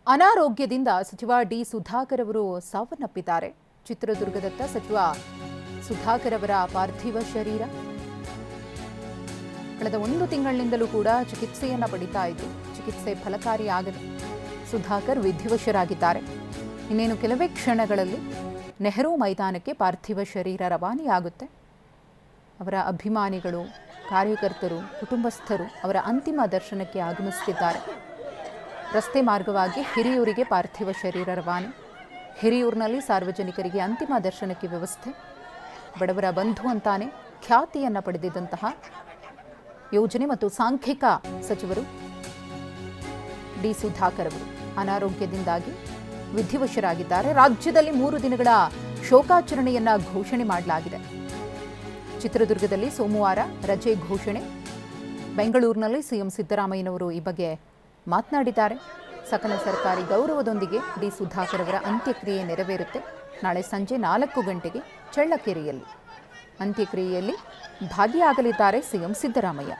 ಅನಾರೋಗ್ಯದಿಂದ ಸಚಿವ ಡಿ ಸುಧಾಕರ್ ಅವರು ಸಾವನ್ನಪ್ಪಿದ್ದಾರೆ. ಚಿತ್ರದುರ್ಗದತ್ತ ಸಚಿವ ಸುಧಾಕರ್ ಅವರ ಪಾರ್ಥಿವ ಶರೀರ ಕಳೆದ 1 ತಿಂಗಳಿನಿಂದಲೂ ಕೂಡ ಚಿಕಿತ್ಸೆಯನ್ನು ಪಡಿತಾ ಇದ್ದು ಚಿಕಿತ್ಸೆ ಫಲಕಾರಿಯಾಗದೆ ಸುಧಾಕರ್ ವಿಧಿವಶರಾಗಿದ್ದಾರೆ. ಇನ್ನೇನು ಕೆಲವೇ ಕ್ಷಣಗಳಲ್ಲಿ ನೆಹರು ಮೈದಾನಕ್ಕೆ ಪಾರ್ಥಿವ ಶರೀರ ರವಾನೆಯಾಗುತ್ತೆ. ಅವರ ಅಭಿಮಾನಿಗಳು, ಕಾರ್ಯಕರ್ತರು, ಕುಟುಂಬಸ್ಥರು ಅವರ ಅಂತಿಮ ದರ್ಶನಕ್ಕೆ ಆಗಮಿಸುತ್ತಿದ್ದಾರೆ. ರಸ್ತೆ ಮಾರ್ಗವಾಗಿ ಹಿರಿಯೂರಿಗೆ ಪಾರ್ಥಿವ ಶರೀರ ರವಾನೆ. ಹಿರಿಯೂರಿನಲ್ಲಿ ಸಾರ್ವಜನಿಕರಿಗೆ ಅಂತಿಮ ದರ್ಶನಕ್ಕೆ ವ್ಯವಸ್ಥೆ. ಬಡವರ ಬಂಧು ಅಂತಾನೆ ಖ್ಯಾತಿಯನ್ನು ಪಡೆದಿದ್ದಂತಹ ಯೋಜನೆ ಮತ್ತು ಸಾಂಖ್ಯಿಕ ಸಚಿವರು ಡಿ ಸುಧಾಕರ್ ಅವರು ಅನಾರೋಗ್ಯದಿಂದಾಗಿ ವಿಧಿವಶರಾಗಿದ್ದಾರೆ. ರಾಜ್ಯದಲ್ಲಿ 3 ದಿನಗಳ ಶೋಕಾಚರಣೆಯನ್ನ ಘೋಷಣೆ ಮಾಡಲಾಗಿದೆ. ಚಿತ್ರದುರ್ಗದಲ್ಲಿ ಸೋಮವಾರ ರಜೆ ಘೋಷಣೆ. ಬೆಂಗಳೂರಿನಲ್ಲಿ ಸಿಎಂ ಸಿದ್ದರಾಮಯ್ಯನವರು ಈ ಬಗ್ಗೆ ಮಾತನಾಡಿದ್ದಾರೆ. ಸಕಲ ಸರ್ಕಾರಿ ಗೌರವದೊಂದಿಗೆ ಡಿ ಸುಧಾಕರ್ ಅವರ ಅಂತ್ಯಕ್ರಿಯೆ ನೆರವೇರುತ್ತೆ. ನಾಳೆ ಸಂಜೆ 4 ಗಂಟೆಗೆ ಚಳ್ಳಕೆರೆಯಲ್ಲಿ ಅಂತ್ಯಕ್ರಿಯೆಯಲ್ಲಿ ಭಾಗಿಯಾಗಲಿದ್ದಾರೆ ಸಿಎಂ ಸಿದ್ದರಾಮಯ್ಯ.